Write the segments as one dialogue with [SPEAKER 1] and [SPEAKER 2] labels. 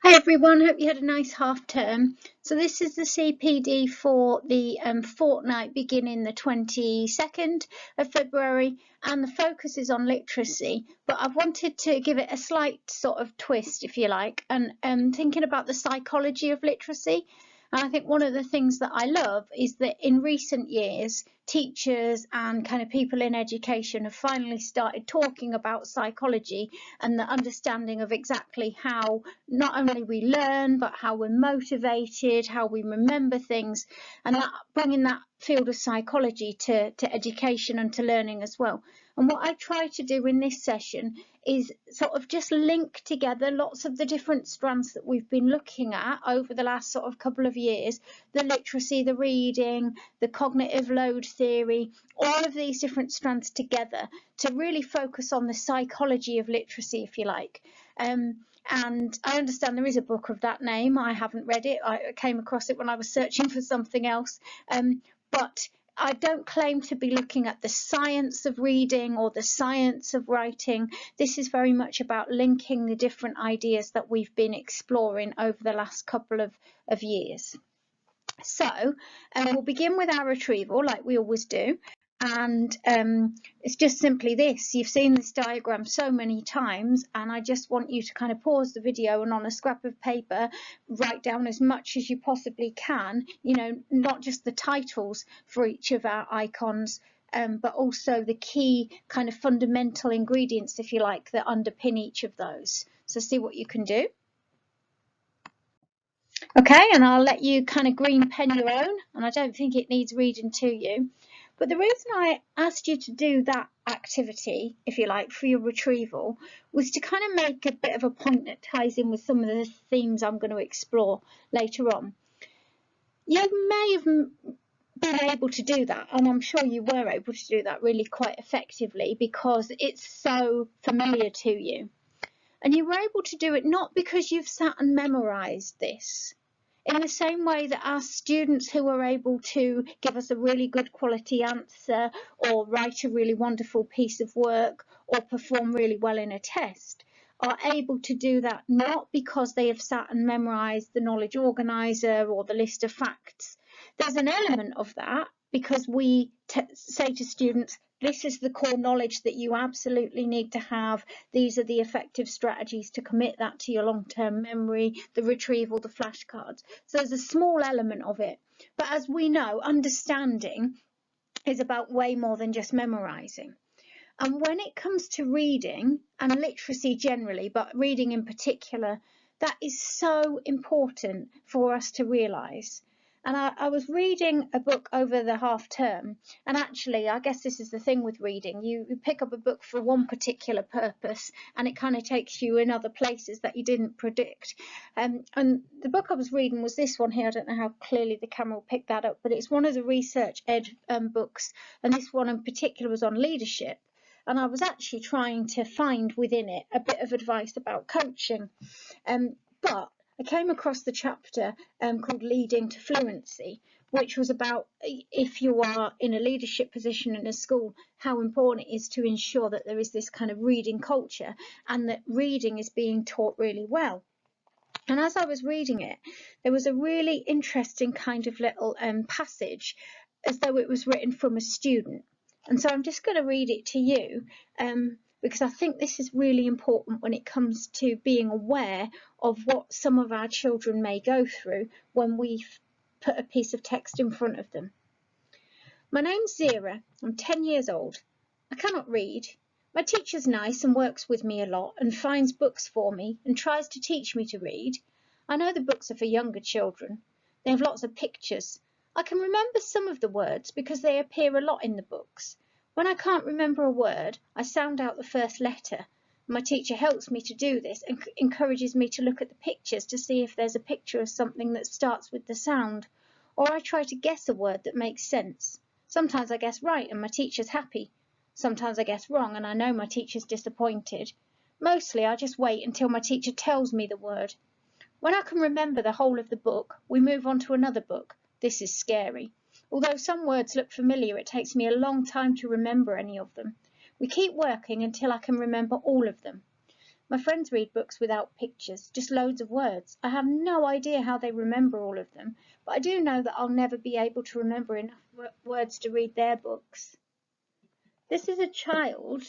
[SPEAKER 1] Hi everyone, hope you had a nice half term. So this is the CPD for the fortnight beginning the 22nd of February, and the focus is on literacy, but I've wanted to give it a slight sort of twist, if you like, and thinking about the psychology of literacy. And I think one of the things that I love is that in recent years, teachers and kind of people in education have finally started talking about psychology and the understanding of exactly how not only we learn, but how we're motivated, how we remember things, and that bringing that field of psychology to education and to learning as well. And what I try to do in this session is sort of just link together lots of the different strands that we've been looking at over the last sort of couple of years: the literacy, the reading, the cognitive load theory, all of these different strands together to really focus on the psychology of literacy, if you like. And I understand there is a book of that name. I haven't read it. I came across it when I was searching for something else. But I don't claim to be looking at the science of reading or the science of writing. This is very much about linking the different ideas that we've been exploring over the last couple of years. So we'll begin with our retrieval like we always do. And it's just simply this. You've seen this diagram so many times, and I just want you to kind of pause the video and on a scrap of paper write down as much as you possibly can, you know, not just the titles for each of our icons, but also the key kind of fundamental ingredients, if you like, that underpin each of those. So see what you can do. Okay, and I'll let you kind of green pen your own, and I don't think it needs reading to you. But the reason I asked you to do that activity, if you like, for your retrieval, was to kind of make a bit of a point that ties in with some of the themes I'm going to explore later on. You may have been able to do that, and I'm sure you were able to do that really quite effectively because it's so familiar to you. And you were able to do it not because you've sat and memorised this, in the same way that our students who are able to give us a really good quality answer or write a really wonderful piece of work or perform really well in a test are able to do that not because they have sat and memorised the knowledge organiser or the list of facts. There's an element of that because we say to students, this is the core knowledge that you absolutely need to have. These are the effective strategies to commit that to your long-term memory, the retrieval, the flashcards. So there's a small element of it. But as we know, understanding is about way more than just memorising. And when it comes to reading and literacy generally, but reading in particular, that is so important for us to realise. And I was reading a book over the half term, and actually I guess this is the thing with reading, you pick up a book for one particular purpose and it kind of takes you in other places that you didn't predict. And the book I was reading was this one here. I don't know how clearly the camera will pick that up, but it's one of the research ed books, and this one in particular was on leadership. And I was actually trying to find within it a bit of advice about coaching. But I came across the chapter called Leading to Fluency, which was about if you are in a leadership position in a school, how important it is to ensure that there is this kind of reading culture and that reading is being taught really well. And as I was reading it, there was a really interesting kind of little passage as though it was written from a student. And so I'm just going to read it to you because I think this is really important when it comes to being aware of what some of our children may go through when we put a piece of text in front of them. My name's Zira. I'm 10 years old. I cannot read. My teacher's nice and works with me a lot and finds books for me and tries to teach me to read. I know the books are for younger children. They have lots of pictures. I can remember some of the words because they appear a lot in the books. When I can't remember a word, I sound out the first letter. My teacher helps me to do this and encourages me to look at the pictures to see if there's a picture of something that starts with the sound. Or I try to guess a word that makes sense. Sometimes I guess right and my teacher's happy. Sometimes I guess wrong and I know my teacher's disappointed. Mostly I just wait until my teacher tells me the word. When I can remember the whole of the book, we move on to another book. This is scary. Although some words look familiar, it takes me a long time to remember any of them. We keep working until I can remember all of them. My friends read books without pictures, just loads of words. I have no idea how they remember all of them, but I do know that I'll never be able to remember enough words to read their books. This is a child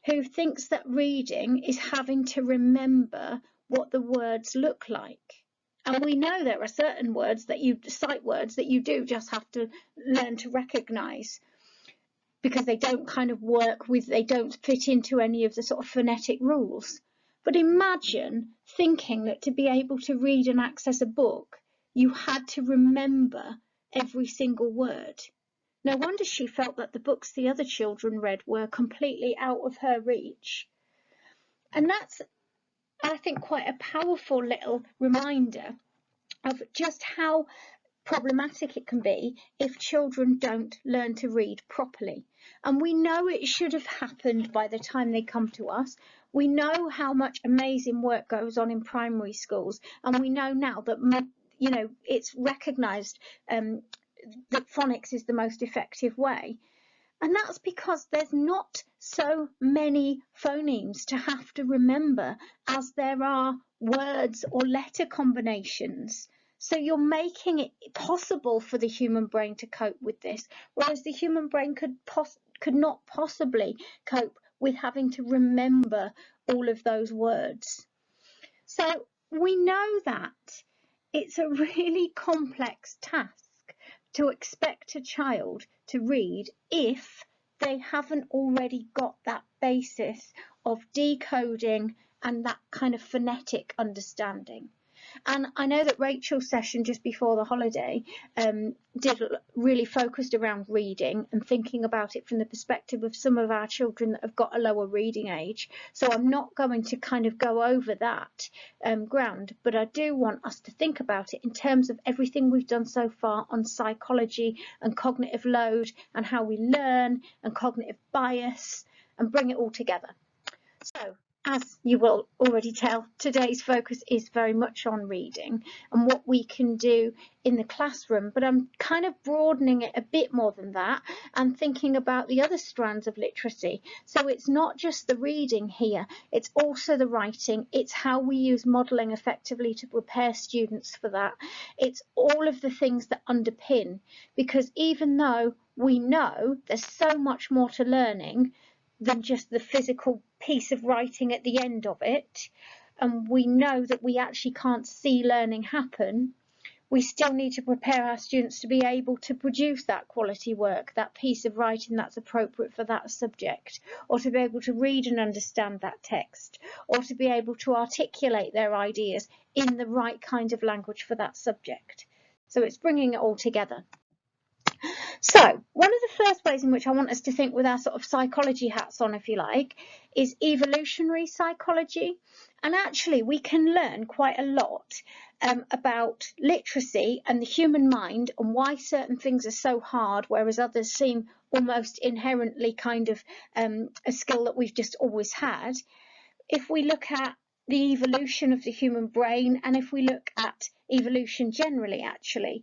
[SPEAKER 1] who thinks that reading is having to remember what the words look like. And we know there are certain words that sight words that you do just have to learn to recognise, because they don't kind of they don't fit into any of the sort of phonetic rules. But imagine thinking that to be able to read and access a book, you had to remember every single word. No wonder she felt that the books the other children read were completely out of her reach. And that's, I think, quite a powerful little reminder of just how problematic it can be if children don't learn to read properly. And we know it should have happened by the time they come to us. We know how much amazing work goes on in primary schools, and we know now that, you know, it's recognised that phonics is the most effective way. And that's because there's not so many phonemes to have to remember as there are words or letter combinations. So you're making it possible for the human brain to cope with this, whereas the human brain could not possibly cope with having to remember all of those words. So we know that it's a really complex task to expect a child to read if they haven't already got that basis of decoding and that kind of phonetic understanding. And I know that Rachel's session just before the holiday really focused around reading and thinking about it from the perspective of some of our children that have got a lower reading age. So I'm not going to kind of go over that ground, but I do want us to think about it in terms of everything we've done so far on psychology and cognitive load and how we learn and cognitive bias, and bring it all together. So, as you will already tell, today's focus is very much on reading and what we can do in the classroom, but I'm kind of broadening it a bit more than that and thinking about the other strands of literacy. So it's not just the reading here, it's also the writing, it's how we use modelling effectively to prepare students for that. It's all of the things that underpin, because even though we know there's so much more to learning than just the physical piece of writing at the end of it, and we know that we actually can't see learning happen, we still need to prepare our students to be able to produce that quality work, that piece of writing that's appropriate for that subject, or to be able to read and understand that text, or to be able to articulate their ideas in the right kind of language for that subject. So it's bringing it all together. So one of the first ways in which I want us to think with our sort of psychology hats on, if you like, is evolutionary psychology. And actually we can learn quite a lot about literacy and the human mind and why certain things are so hard, whereas others seem almost inherently kind of a skill that we've just always had. If we look at the evolution of the human brain, and if we look at evolution generally, actually,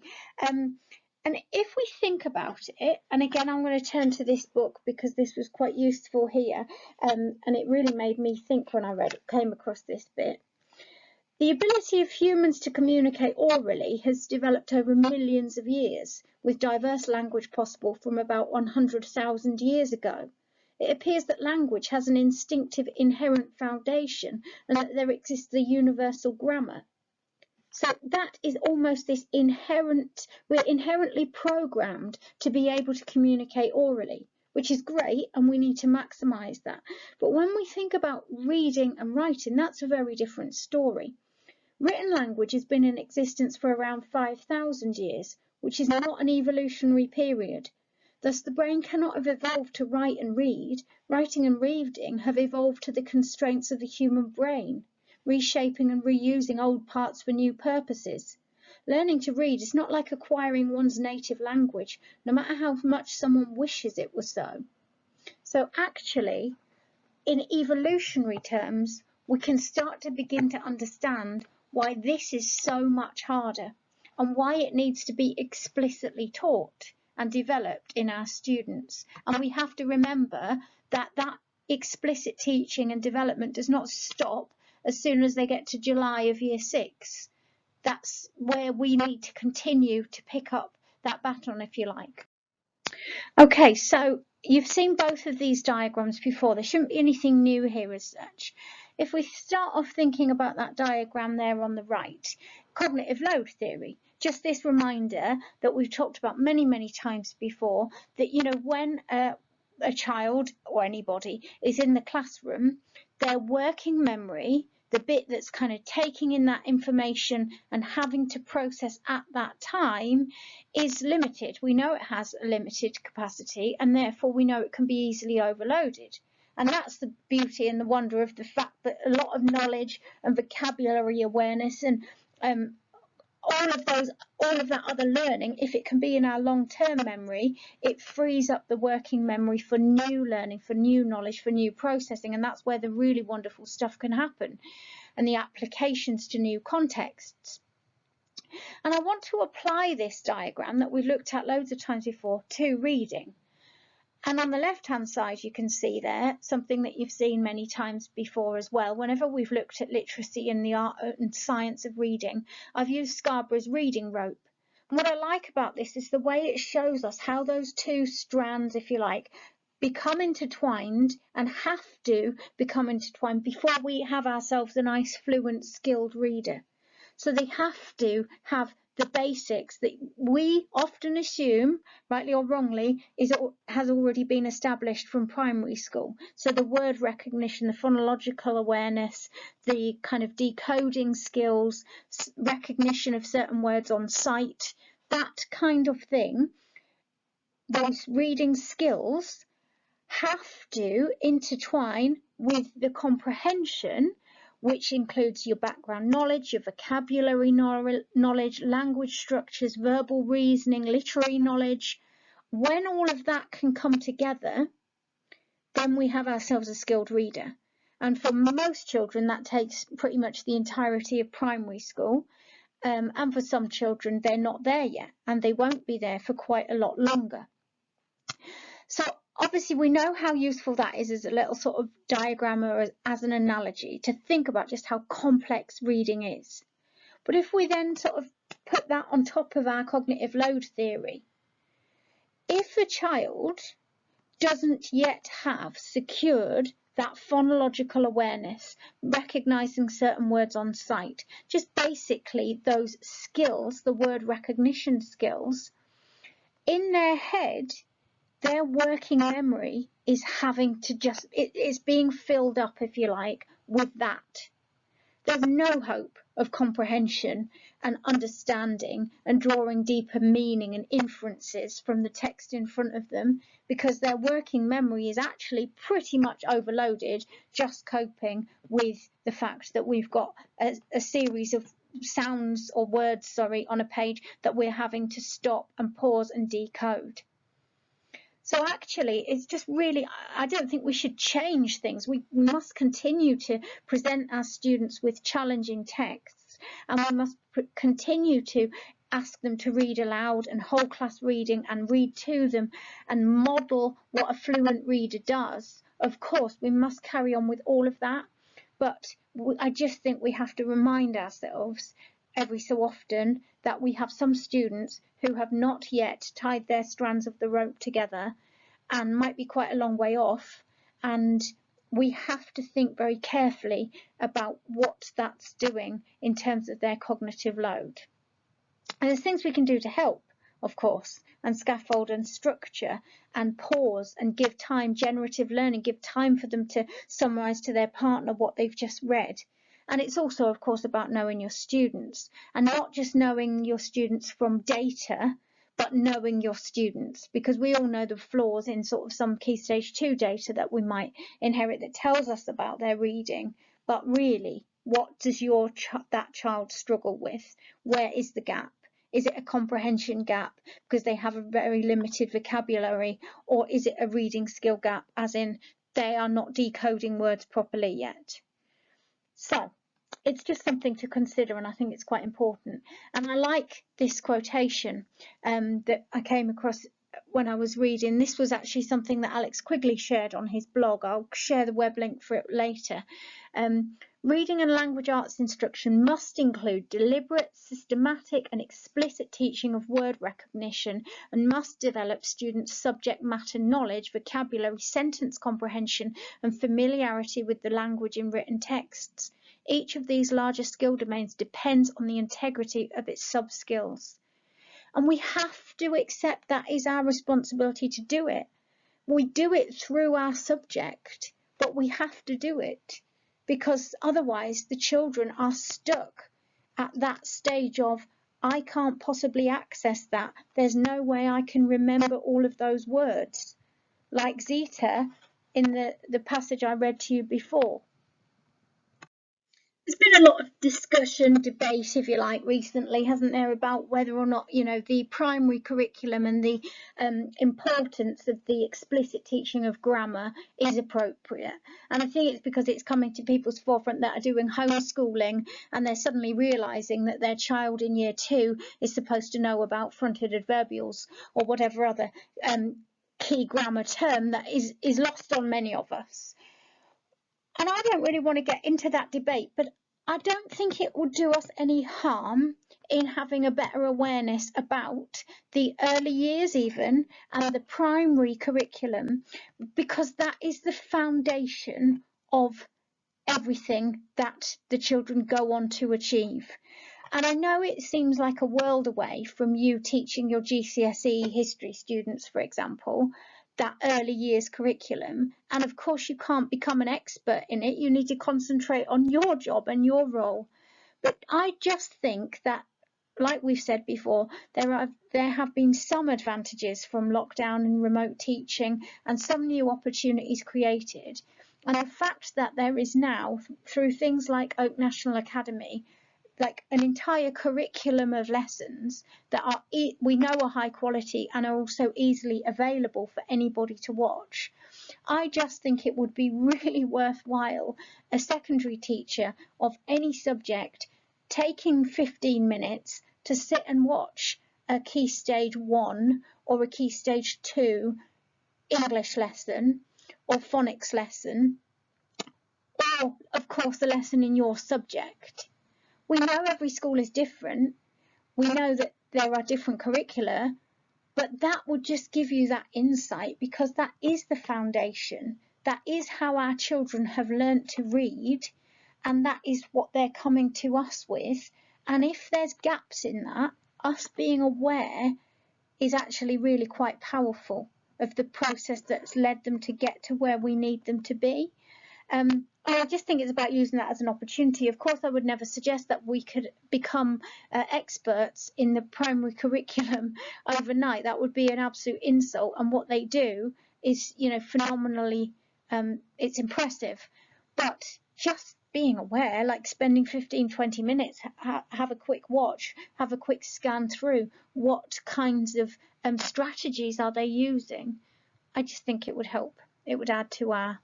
[SPEAKER 1] and if we think about it, and again, I'm going to turn to this book because this was quite useful here, and it really made me think when I came across this bit. The ability of humans to communicate orally has developed over millions of years, with diverse language possible from about 100,000 years ago. It appears that language has an instinctive inherent foundation and that there exists the universal grammar. So that is almost this we're inherently programmed to be able to communicate orally, which is great, and we need to maximise that. But when we think about reading and writing, that's a very different story. Written language has been in existence for around 5,000 years, which is not an evolutionary period. Thus, the brain cannot have evolved to write and read. Writing and reading have evolved to the constraints of the human brain, reshaping and reusing old parts for new purposes. Learning to read is not like acquiring one's native language, no matter how much someone wishes it was so. So actually, in evolutionary terms, we can start to begin to understand why this is so much harder and why it needs to be explicitly taught and developed in our students. And we have to remember that that explicit teaching and development does not stop as soon as they get to July of year 6. That's where we need to continue to pick up that baton, if you like. Okay, so you've seen both of these diagrams before. There shouldn't be anything new here as such. If we start off thinking about that diagram there on the right, cognitive load theory, just this reminder that we've talked about many, many times before, that, you know, when a child or anybody is in the classroom, their working memory, the bit that's kind of taking in that information and having to process at that time, is limited. We know it has a limited capacity, and therefore we know it can be easily overloaded. And that's the beauty and the wonder of the fact that a lot of knowledge and vocabulary awareness and all of that other learning, if it can be in our long-term memory, it frees up the working memory for new learning, for new knowledge, for new processing, and that's where the really wonderful stuff can happen, and the applications to new contexts. And I want to apply this diagram that we've looked at loads of times before to reading. And on the left-hand side, you can see there something that you've seen many times before as well. Whenever we've looked at literacy and the art and science of reading, I've used Scarborough's reading rope. And what I like about this is the way it shows us how those two strands, if you like, become intertwined and have to become intertwined before we have ourselves a nice, fluent, skilled reader. So they have to have the basics that we often assume, rightly or wrongly, has already been established from primary school. So the word recognition, the phonological awareness, the kind of decoding skills, recognition of certain words on sight, that kind of thing, those reading skills have to intertwine with the comprehension, which includes your background knowledge, your vocabulary knowledge, language structures, verbal reasoning, literary knowledge. When all of that can come together, then we have ourselves a skilled reader. And for most children, that takes pretty much the entirety of primary school. And for some children, they're not there yet, and they won't be there for quite a lot longer. So obviously we know how useful that is as a little sort of diagram or as an analogy to think about just how complex reading is. But if we then sort of put that on top of our cognitive load theory, if a child doesn't yet have secured that phonological awareness, recognizing certain words on sight, just basically those skills, the word recognition skills, in their head, their working memory is having to it's being filled up, if you like, with that. There's no hope of comprehension and understanding and drawing deeper meaning and inferences from the text in front of them, because their working memory is actually pretty much overloaded, just coping with the fact that we've got a series of sounds or words, on a page that we're having to stop and pause and decode. So actually, it's just really, I don't think we should change things. We must continue to present our students with challenging texts, and we must continue to ask them to read aloud and whole class reading and read to them and model what a fluent reader does. Of course, we must carry on with all of that, but I just think we have to remind ourselves every so often that we have some students who have not yet tied their strands of the rope together and might be quite a long way off, and we have to think very carefully about what that's doing in terms of their cognitive load. And there's things we can do to help, of course, and scaffold and structure and pause and give time, generative learning, give time for them to summarise to their partner what they've just read. And it's also, of course, about knowing your students, and not just knowing your students from data, but knowing your students, because we all know the flaws in sort of some Key Stage 2 data that we might inherit that tells us about their reading. But really, what does that child struggle with? Where is the gap? Is it a comprehension gap because they have a very limited vocabulary, or is it a reading skill gap, as in they are not decoding words properly yet? So it's just something to consider, and I think it's quite important. And I like this quotation that I came across when I was reading. This was actually something that Alex Quigley shared on his blog. I'll share the web link for it later. Reading and language arts instruction must include deliberate, systematic and explicit teaching of word recognition and must develop students' subject matter knowledge, vocabulary, sentence comprehension and familiarity with the language in written texts. Each of these larger skill domains depends on the integrity of its sub-skills. And we have to accept that is our responsibility to do it. We do it through our subject, but we have to do it, because otherwise the children are stuck at that stage of, I can't possibly access that. There's no way I can remember all of those words. Like Zita in the passage I read to you before. There's been a lot of discussion, debate, if you like, recently, hasn't there, about whether or not, the primary curriculum and the importance of the explicit teaching of grammar is appropriate. And I think it's because it's coming to people's forefront that are doing homeschooling and they're suddenly realising that their child in year 2 is supposed to know about fronted adverbials or whatever other key grammar term that is lost on many of us. And I don't really want to get into that debate, but I don't think it will do us any harm in having a better awareness about the early years even and the primary curriculum, because that is the foundation of everything that the children go on to achieve. And I know it seems like a world away from you teaching your GCSE history students, for example, that early years curriculum. And of course you can't become an expert in it. You need to concentrate on your job and your role. But I just think that, like we've said before, there have been some advantages from lockdown and remote teaching and some new opportunities created. And the fact that there is now, through things like Oak National Academy, like an entire curriculum of lessons that are we know are high quality and are also easily available for anybody to watch. I just think it would be really worthwhile, a secondary teacher of any subject, taking 15 minutes to sit and watch a Key Stage 1 or a Key Stage 2 English lesson or phonics lesson, or of course a lesson in your subject. We know every school is different. We know that there are different curricula, but that would just give you that insight, because that is the foundation. That is how our children have learnt to read, and that is what they're coming to us with. And if there's gaps in that, us being aware is actually really quite powerful of the process that's led them to get to where we need them to be. I just think it's about using that as an opportunity. Of course, I would never suggest that we could become experts in the primary curriculum overnight. That would be an absolute insult. And what they do is, phenomenally, it's impressive. But just being aware, like spending 15-20 minutes, have a quick watch, have a quick scan through what kinds of strategies are they using. I just think it would help. It would add to our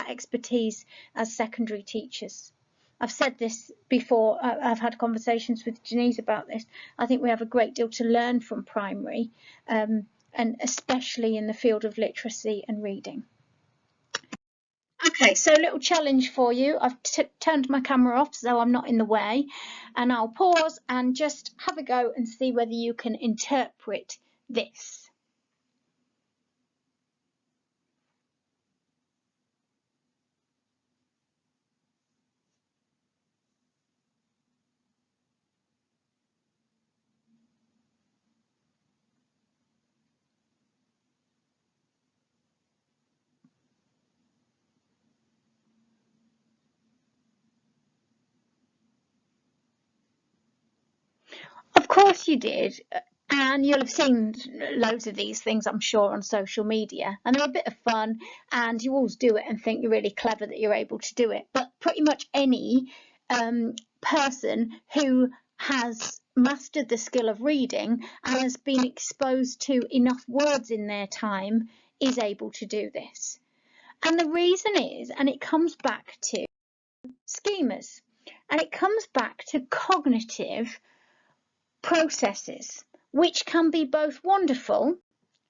[SPEAKER 1] expertise as secondary teachers. I've said this before, I've had conversations with Denise about this. I think we have a great deal to learn from primary, and especially in the field of literacy and reading. Okay, so a little challenge for you. I've turned my camera off so I'm not in the way, and I'll pause and just have a go and see whether you can interpret this. Of course you did, and you'll have seen loads of these things, I'm sure, on social media, and they're a bit of fun, and you always do it and think you're really clever that you're able to do it. But pretty much any person who has mastered the skill of reading and has been exposed to enough words in their time is able to do this. And the reason is, and it comes back to schemas, and it comes back to cognitive processes, which can be both wonderful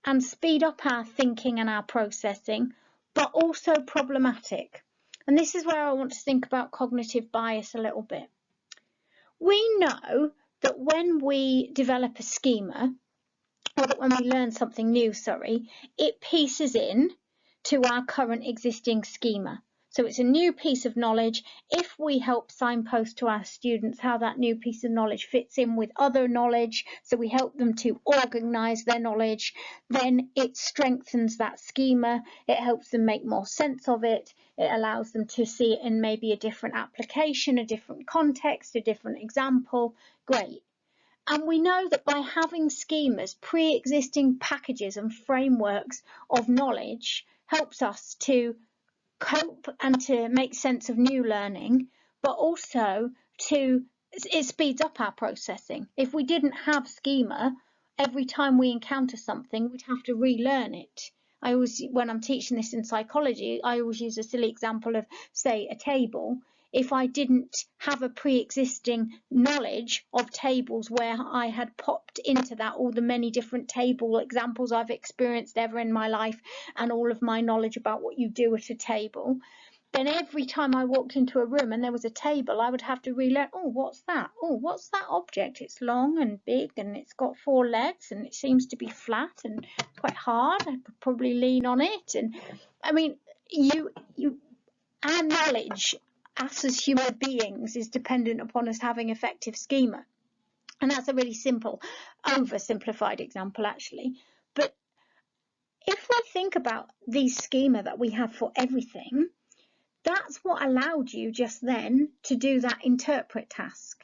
[SPEAKER 1] and speed up our thinking and our processing, but also problematic. And this is where I want to think about cognitive bias a little bit. We know that when we develop a schema, or that when we learn something new, it pieces in to our current existing schema. So it's a new piece of knowledge. If we help signpost to our students how that new piece of knowledge fits in with other knowledge, so we help them to organise their knowledge, then it strengthens that schema. It helps them make more sense of it. It allows them to see it in maybe a different application, a different context, a different example. Great. And we know that by having schemas, pre-existing packages and frameworks of knowledge helps us to cope and to make sense of new learning, but also it speeds up our processing. If we didn't have schema, every time we encounter something, we'd have to relearn it. When I'm teaching this in psychology, I always use a silly example of, say, a table. If I didn't have a pre-existing knowledge of tables where I had popped into that all the many different table examples I've experienced ever in my life and all of my knowledge about what you do at a table, then every time I walked into a room and there was a table, I would have to relearn, oh, what's that? Oh, what's that object? It's long and big and it's got 4 legs and it seems to be flat and quite hard. I could probably lean on it. And I mean, our knowledge, us as human beings, is dependent upon us having effective schema. And that's a really simple, oversimplified example, actually. But if we think about the schema that we have for everything, that's what allowed you just then to do that interpret task.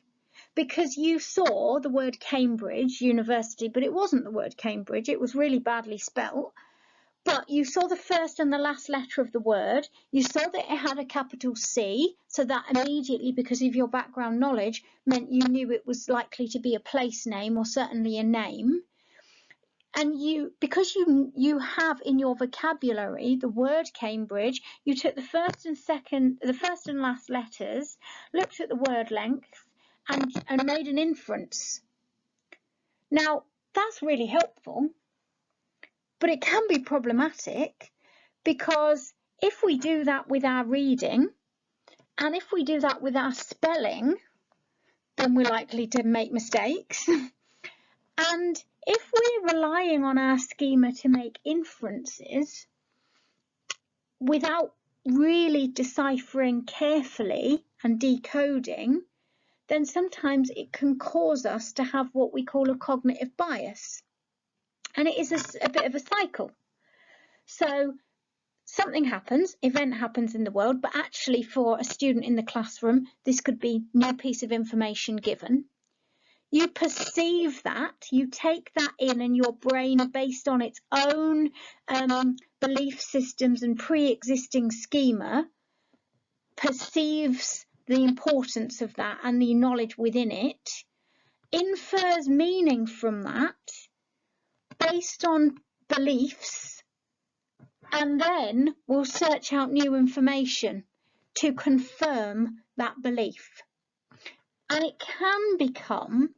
[SPEAKER 1] Because you saw the word Cambridge University, but it wasn't the word Cambridge, it was really badly spelt. But you saw the first and the last letter of the word, you saw that it had a capital C, so that immediately, because of your background knowledge, meant you knew it was likely to be a place name or certainly a name. And because you have in your vocabulary the word Cambridge, you took the first and last letters, looked at the word length, and made an inference. Now, that's really helpful. But it can be problematic because if we do that with our reading and if we do that with our spelling, then we're likely to make mistakes. And if we're relying on our schema to make inferences without really deciphering carefully and decoding, then sometimes it can cause us to have what we call a cognitive bias. And it is a bit of a cycle. So something happens, event happens in the world, but actually for a student in the classroom, this could be a new piece of information given. You perceive that, you take that in, and your brain, based on its own belief systems and pre-existing schema, perceives the importance of that and the knowledge within it, infers meaning from that based on beliefs, and then will search out new information to confirm that belief. And it can become,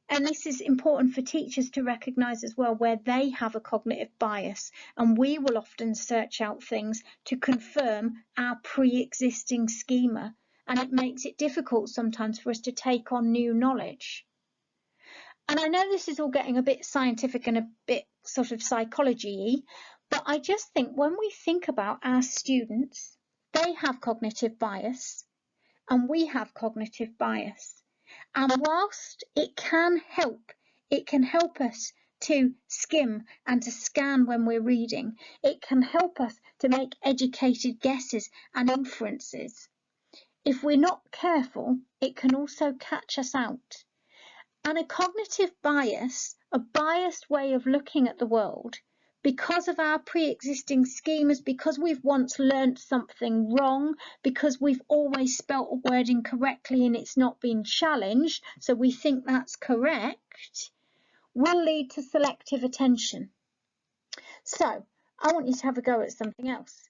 [SPEAKER 1] and this is important for teachers to recognise as well, where they have a cognitive bias, and we will often search out things to confirm our pre-existing schema, and it makes it difficult sometimes for us to take on new knowledge. And I know this is all getting a bit scientific and a bit sort of psychology-y, but I just think when we think about our students, they have cognitive bias and we have cognitive bias. And whilst it can help us to skim and to scan when we're reading, it can help us to make educated guesses and inferences. If we're not careful, it can also catch us out. And a cognitive bias, a biased way of looking at the world, because of our pre-existing schemas, because we've once learnt something wrong, because we've always spelt a word incorrectly and it's not been challenged, so we think that's correct, will lead to selective attention. So I want you to have a go at something else.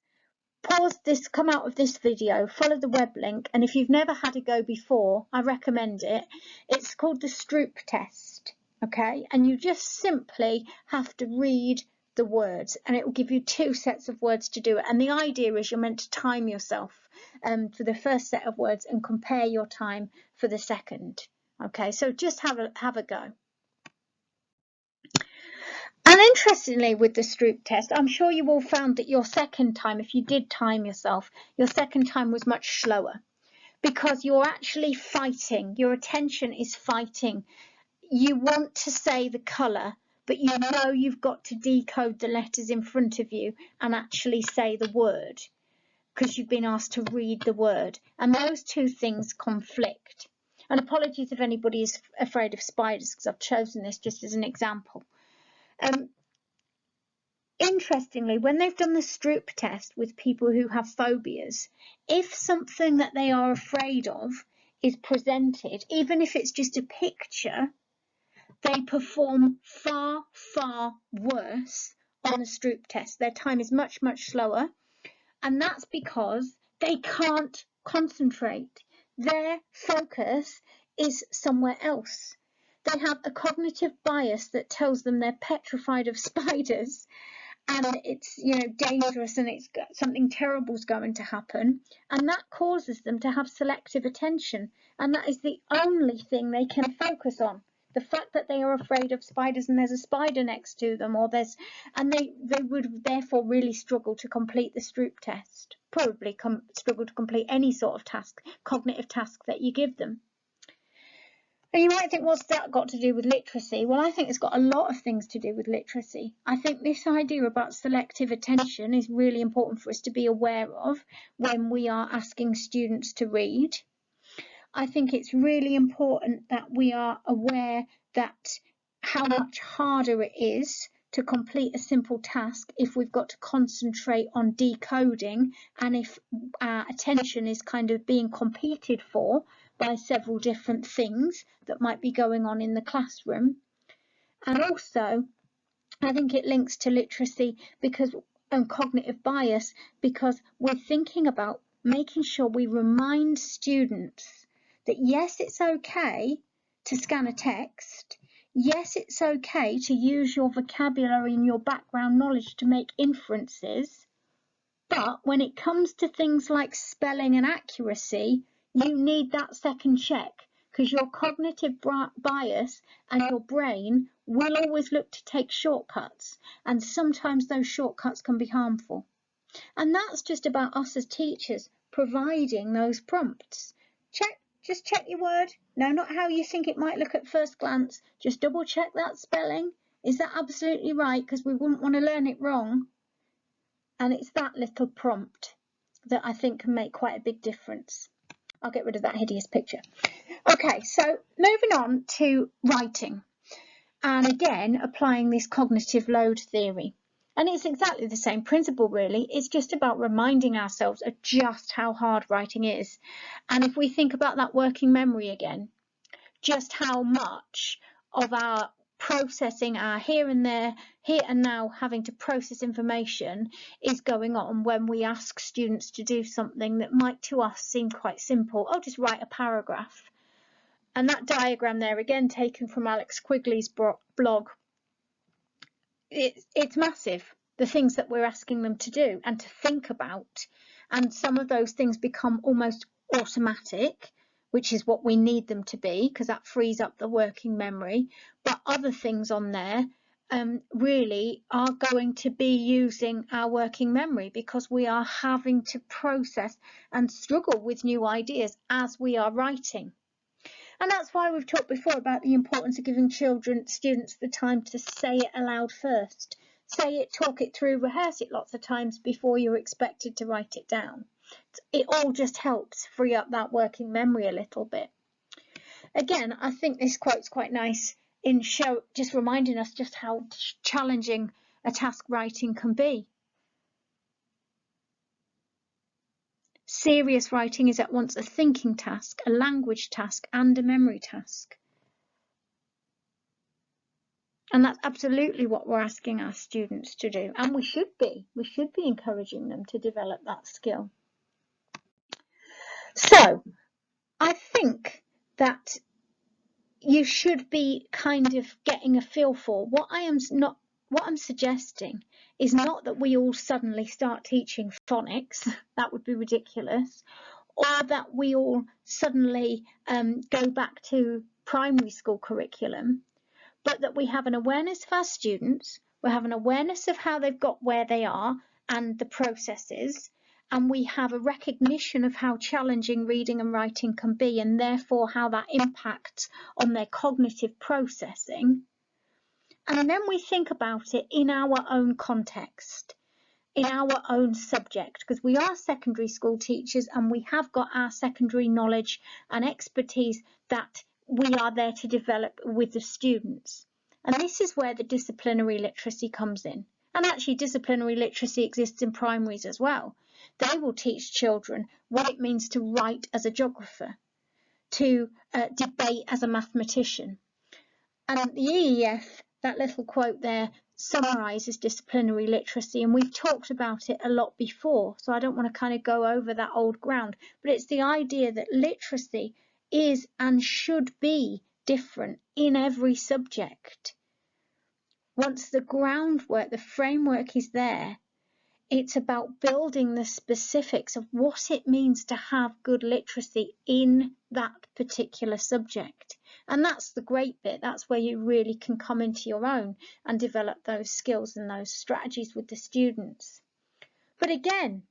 [SPEAKER 1] Pause this, come out of this video, follow the web link, and if you've never had a go before, I recommend it. It's called the Stroop test, okay? And you just simply have to read the words, and it will give you 2 sets of words to do it. And the idea is you're meant to time yourself for the first set of words and compare your time for the second. Okay, so just have a go. And interestingly, with the Stroop test, I'm sure you all found that your second time, if you did time yourself, your second time was much slower, because you're actually fighting. Your attention is fighting. You want to say the colour, but you know you've got to decode the letters in front of you and actually say the word, because you've been asked to read the word. And those 2 things conflict. And apologies if anybody is afraid of spiders, because I've chosen this just as an example. Interestingly, when they've done the Stroop test with people who have phobias, if something that they are afraid of is presented, even if it's just a picture, they perform far, far worse on the Stroop test. Their time is much, much slower, and that's because they can't concentrate. Their focus is somewhere else. They have a cognitive bias that tells them they're petrified of spiders, and it's, you know, dangerous, and it's something terrible is going to happen, and that causes them to have selective attention, and that is the only thing they can focus on. The fact that they are afraid of spiders and there's a spider next to them, or there's, and they would therefore really struggle to complete the Stroop test, probably struggle to complete any sort of task, cognitive task that you give them. And you might think, what's that got to do with literacy? Well, I think it's got a lot of things to do with literacy. I think this idea about selective attention is really important for us to be aware of when we are asking students to read. I think it's really important that we are aware that how much harder it is to complete a simple task if we've got to concentrate on decoding, and if our attention is kind of being competed for by several different things that might be going on in the classroom. And also, I think it links to literacy and cognitive bias, because we're thinking about making sure we remind students that yes, it's okay to scan a text. Yes, it's okay to use your vocabulary and your background knowledge to make inferences. But when it comes to things like spelling and accuracy, you need that second check, because your cognitive bias and your brain will always look to take shortcuts, and sometimes those shortcuts can be harmful. And that's just about us as teachers providing those prompts. Just check your word. No, not how you think it might look at first glance. Just double check that spelling. Is that absolutely right? Because we wouldn't want to learn it wrong. And it's that little prompt that I think can make quite a big difference. I'll get rid of that hideous picture. Okay, so moving on to writing, and again applying this cognitive load theory. And it's exactly the same principle, really. It's just about reminding ourselves of just how hard writing is. And if we think about that working memory again, just how much of our processing, our here and now having to process information is going on when we ask students to do something that might to us seem quite simple. Oh, just write a paragraph. And that diagram there, again taken from Alex Quigley's blog, it's massive, the things that we're asking them to do and to think about. And some of those things become almost automatic, which is what we need them to be, because that frees up the working memory. But other things on there really are going to be using our working memory, because we are having to process and struggle with new ideas as we are writing. And that's why we've talked before about the importance of giving students the time to say it aloud first. Say it, talk it through, rehearse it lots of times before you're expected to write it down. It all just helps free up that working memory a little bit. Again, I think this quote's quite nice in just reminding us just how challenging a task writing can be. Serious writing is at once a thinking task, a language task, and a memory task. And that's absolutely what we're asking our students to do. And we should be encouraging them to develop that skill. So I think that you should be kind of getting a feel for what I am not what I'm suggesting is not that we all suddenly start teaching phonics, that would be ridiculous, or that we all suddenly go back to primary school curriculum, but that we have an awareness of our students, we have an awareness of how they've got where they are and the processes, and we have a recognition of how challenging reading and writing can be, and therefore how that impacts on their cognitive processing. And then we think about it in our own context, in our own subject, because we are secondary school teachers and we have got our secondary knowledge and expertise that we are there to develop with the students. And this is where the disciplinary literacy comes in. And actually disciplinary literacy exists in primaries as well. They will teach children what it means to write as a geographer, to debate as a mathematician. And the EEF, that little quote there, summarises disciplinary literacy, and we've talked about it a lot before, so I don't want to kind of go over that old ground, but it's the idea that literacy is and should be different in every subject. Once the groundwork, the framework is there, it's about building the specifics of what it means to have good literacy in that particular subject. And that's the great bit. That's where you really can come into your own and develop those skills and those strategies with the students. But again,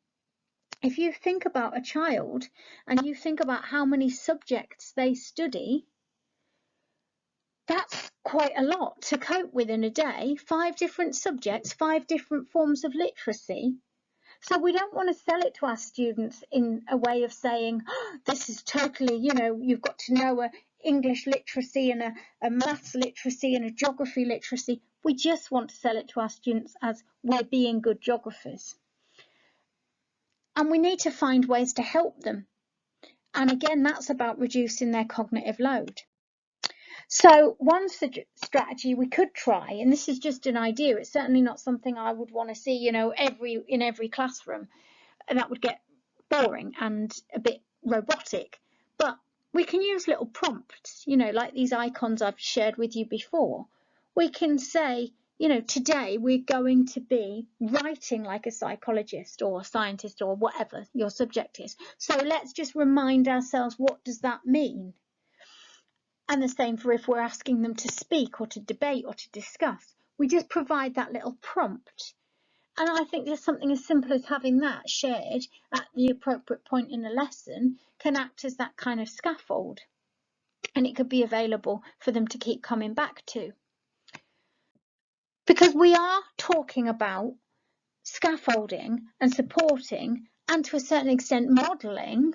[SPEAKER 1] if you think about a child and you think about how many subjects they study, that's quite a lot to cope with in a day. 5 different subjects, 5 different forms of literacy. So we don't want to sell it to our students in a way of saying, oh, this is totally, you know, you've got to know a English literacy and a maths literacy and a geography literacy. We just want to sell it to our students as we're being good geographers. And we need to find ways to help them. And again, that's about reducing their cognitive load. So one strategy we could try, and this is just an idea, it's certainly not something I would want to see, you know, in every classroom. That would get boring and a bit robotic, but we can use little prompts, you know, like these icons I've shared with you before. We can say, you know, today we're going to be writing like a psychologist or a scientist or whatever your subject is. So let's just remind ourselves, what does that mean? And the same for if we're asking them to speak or to debate or to discuss. We just provide that little prompt. And I think just something as simple as having that shared at the appropriate point in the lesson can act as that kind of scaffold. And it could be available for them to keep coming back to. Because we are talking about scaffolding and supporting and to a certain extent modelling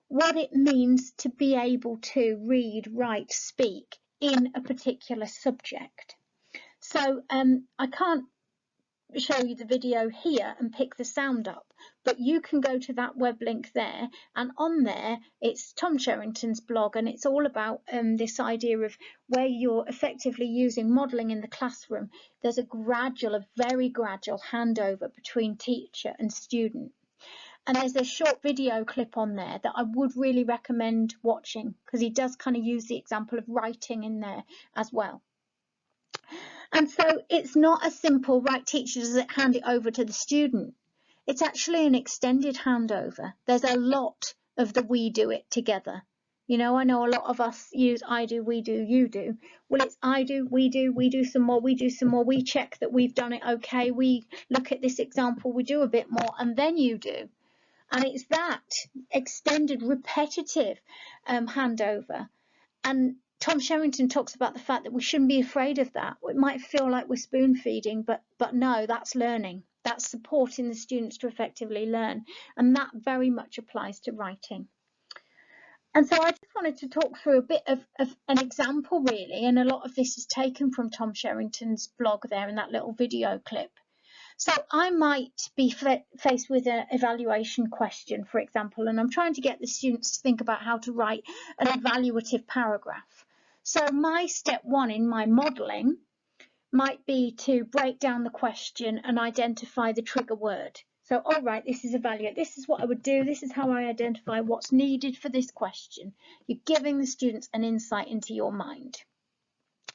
[SPEAKER 1] what it means to be able to read, write, speak in a particular subject. So I can't show you the video here and pick the sound up, but you can go to that web link there, and on there it's Tom Sherrington's blog, and it's all about this idea of where you're effectively using modelling in the classroom. There's a very gradual handover between teacher and student. And there's a short video clip on there that I would really recommend watching, because he does kind of use the example of writing in there as well. And so it's not a simple, right, teacher, does it hand it over to the student? It's actually an extended handover. There's a lot of the we do it together. You know, I know a lot of us use I do, we do, you do. Well, it's I do, we do some more, we do some more, we check that we've done it okay, we look at this example, we do a bit more, and then you do. And it's that extended, repetitive handover. And Tom Sherrington talks about the fact that we shouldn't be afraid of that. It might feel like we're spoon feeding, but no, that's learning. That's supporting the students to effectively learn. And that very much applies to writing. And so I just wanted to talk through a bit of an example, really. And a lot of this is taken from Tom Sherrington's blog there in that little video clip. So I might be faced with an evaluation question, for example, and I'm trying to get the students to think about how to write an evaluative paragraph. So my step 1 in my modelling might be to break down the question and identify the trigger word. So, all right, this is evaluate. This is what I would do. This is how I identify what's needed for this question. You're giving the students an insight into your mind.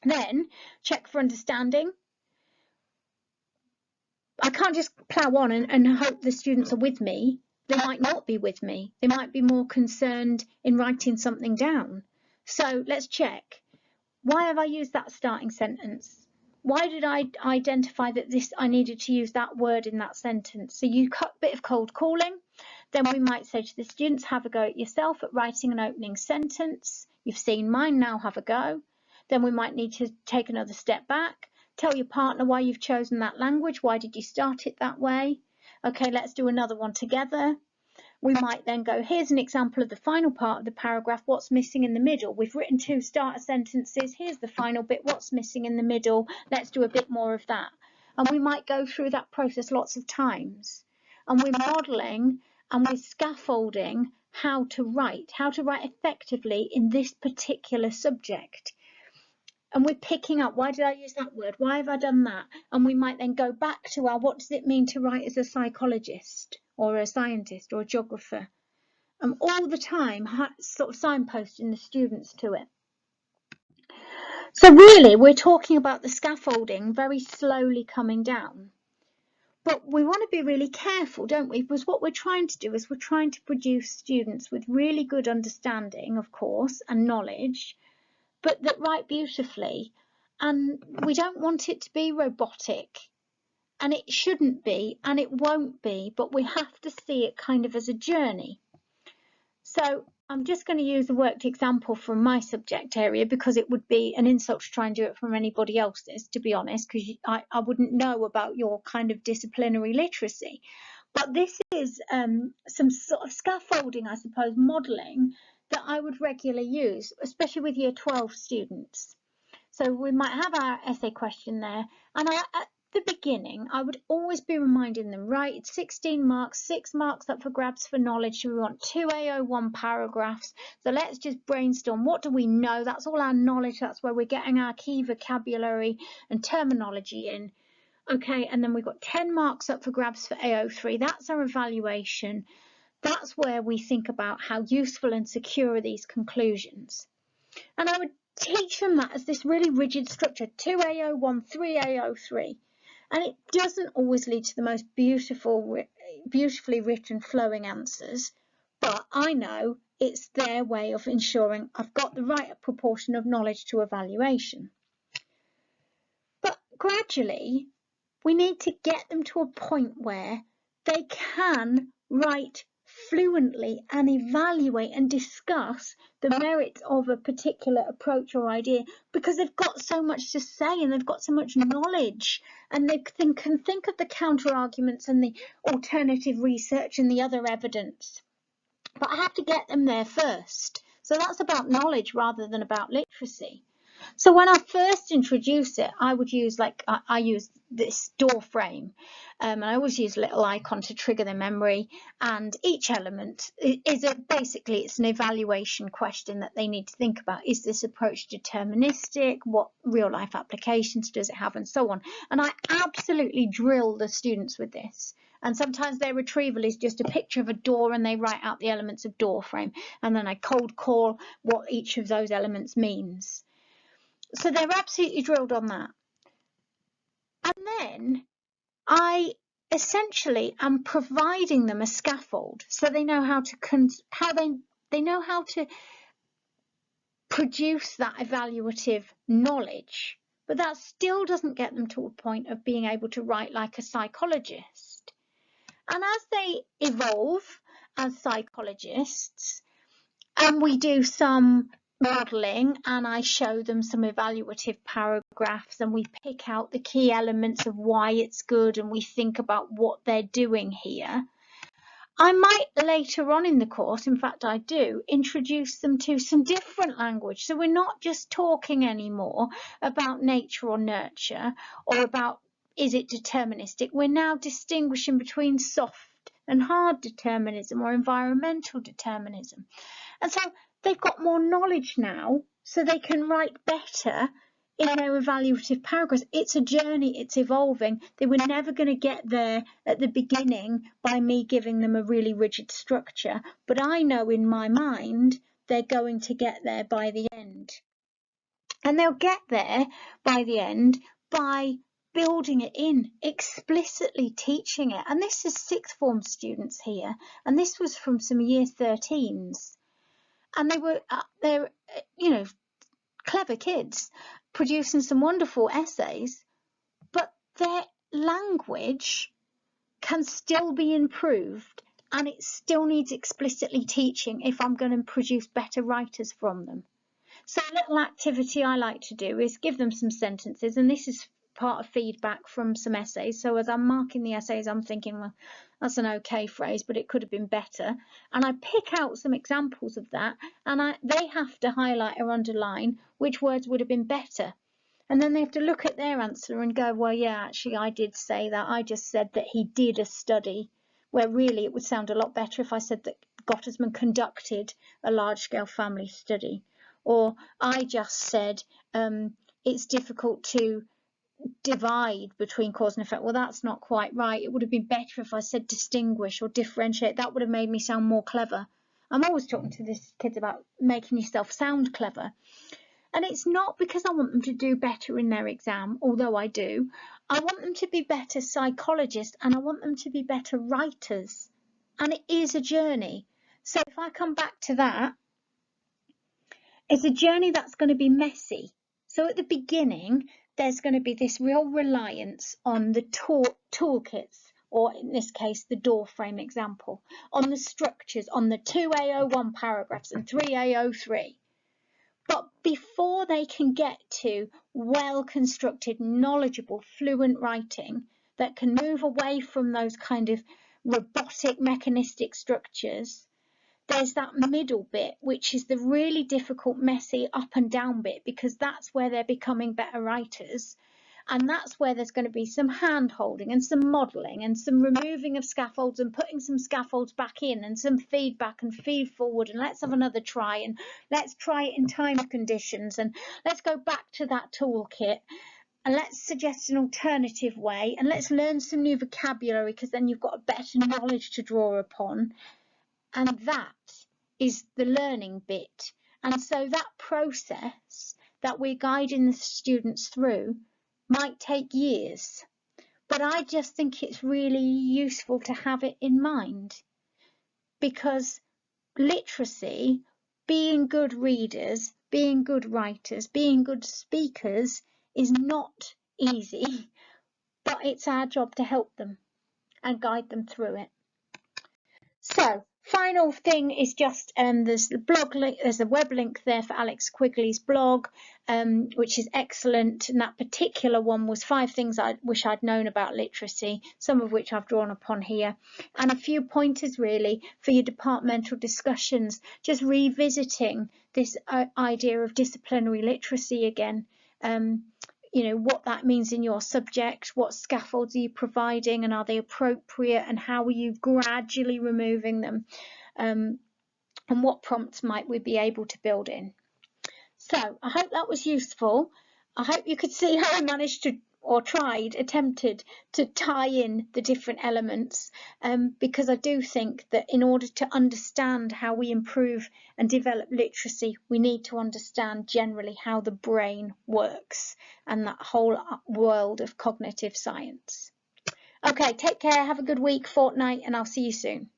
[SPEAKER 1] Then check for understanding. I can't just plough on and hope the students are with me. They might not be with me. They might be more concerned in writing something down. So let's check. Why have I used that starting sentence? Why did I identify that I needed to use that word in that sentence? So you cut a bit of cold calling. Then we might say to the students, have a go at yourself at writing an opening sentence. You've seen mine, now have a go. Then we might need to take another step back. Tell your partner why you've chosen that language. Why did you start it that way? Okay, let's do another one together. We might then go, here's an example of the final part of the paragraph, what's missing in the middle. We've written 2 starter sentences, here's the final bit, what's missing in the middle, let's do a bit more of that. And we might go through that process lots of times. And we're modelling and we're scaffolding how to write effectively in this particular subject. And we're picking up, why did I use that word? Why have I done that? And we might then go back to our, what does it mean to write as a psychologist or a scientist or a geographer? And all the time sort of signposting the students to it. So really, we're talking about the scaffolding very slowly coming down. But we want to be really careful, don't we? Because what we're trying to do is we're trying to produce students with really good understanding, of course, and knowledge, but that write beautifully. And we don't want it to be robotic, and it shouldn't be, and it won't be, but we have to see it kind of as a journey. So I'm just going to use a worked example from my subject area, because it would be an insult to try and do it from anybody else's, to be honest, because I wouldn't know about your kind of disciplinary literacy. But this is some sort of scaffolding, I suppose, modelling that I would regularly use, especially with year 12 students. So we might have our essay question there, and at the beginning I would always be reminding them, right, it's 16 marks, 6 marks up for grabs for knowledge, so we want 2 AO1 paragraphs, so let's just brainstorm, what do we know? That's all our knowledge, that's where we're getting our key vocabulary and terminology in. Okay, and then we've got 10 marks up for grabs for AO3, that's our evaluation. That's where we think about how useful and secure are these conclusions. And I would teach them that as this really rigid structure, 2 AO1, 3 AO3. And it doesn't always lead to the most beautifully written flowing answers, but I know it's their way of ensuring I've got the right proportion of knowledge to evaluation. But gradually, we need to get them to a point where they can write fluently and evaluate and discuss the merits of a particular approach or idea, because they've got so much to say and they've got so much knowledge, and they can think of the counter arguments and the alternative research and the other evidence. But I have to get them there first. So that's about knowledge rather than about literacy. So when I first introduce it, I would use, like, I use this door frame, and I always use a little icon to trigger the memory, and each element is basically it's an evaluation question that they need to think about. Is this approach deterministic? What real life applications does it have, and so on. And I absolutely drill the students with this. And sometimes their retrieval is just a picture of a door and they write out the elements of door frame, and then I cold call what each of those elements means. So they're absolutely drilled on that. And then I essentially am providing them a scaffold, so they know how to they know how to produce that evaluative knowledge. But that still doesn't get them to a point of being able to write like a psychologist. And as they evolve as psychologists, and we do some modelling and I show them some evaluative paragraphs and we pick out the key elements of why it's good and we think about what they're doing here, I might later on in the course, in fact I do, introduce them to some different language. So we're not just talking anymore about nature or nurture or about is it deterministic. We're now distinguishing between soft and hard determinism or environmental determinism. And so they've got more knowledge now, so they can write better in their evaluative paragraphs. It's a journey, it's evolving. They were never going to get there at the beginning by me giving them a really rigid structure, but I know in my mind they're going to get there by the end. And they'll get there by the end by building it in, explicitly teaching it. And this is sixth form students here, and this was from some year 13s, and they're clever kids producing some wonderful essays, but their language can still be improved, and it still needs explicitly teaching if I'm going to produce better writers from them. So a little activity I like to do is give them some sentences, and this is part of feedback from some essays. So as I'm marking the essays, I'm thinking, well, that's an okay phrase, but it could have been better. And I pick out some examples of that, and they have to highlight or underline which words would have been better. And then they have to look at their answer and go, well, yeah, actually, I did say that. I just said that he did a study, where really it would sound a lot better if I said that Gottesman conducted a large-scale family study. Or I just said it's difficult to divide between cause and effect. Well, that's not quite right. It would have been better if I said distinguish or differentiate. That would have made me sound more clever. I'm always talking to these kids about making yourself sound clever. And it's not because I want them to do better in their exam, although I do. I want them to be better psychologists, and I want them to be better writers. And it is a journey. So if I come back to that, it's a journey that's going to be messy. So at the beginning, there's going to be this real reliance on the toolkits, or in this case, the door frame example, on the structures, on the 2A01 paragraphs and 3A03. But before they can get to well-constructed, knowledgeable, fluent writing that can move away from those kind of robotic, mechanistic structures, there's that middle bit, which is the really difficult, messy up and down bit, because that's where they're becoming better writers. And that's where there's going to be some hand holding and some modelling and some removing of scaffolds and putting some scaffolds back in, and some feedback and feed forward, and let's have another try, and let's try it in time conditions, and let's go back to that toolkit, and let's suggest an alternative way, and let's learn some new vocabulary, because then you've got a better knowledge to draw upon. And that is the learning bit. And so that process that we're guiding the students through might take years, but I just think it's really useful to have it in mind, because literacy, being good readers, being good writers, being good speakers is not easy, but it's our job to help them and guide them through it. So final thing is just there's the blog link, there's a web link there for Alex Quigley's blog, which is excellent, and that particular one was 5 things I wish I'd known about literacy, some of which I've drawn upon here, and a few pointers really for your departmental discussions, just revisiting this idea of disciplinary literacy again. What that means in your subject, what scaffolds are you providing, and are they appropriate, and how are you gradually removing them, and what prompts might we be able to build in. So I hope that was useful. I hope you could see how I managed to, or attempted to tie in the different elements, because I do think that in order to understand how we improve and develop literacy, we need to understand generally how the brain works and that whole world of cognitive science. Okay, take care, have a good week, fortnight, and I'll see you soon.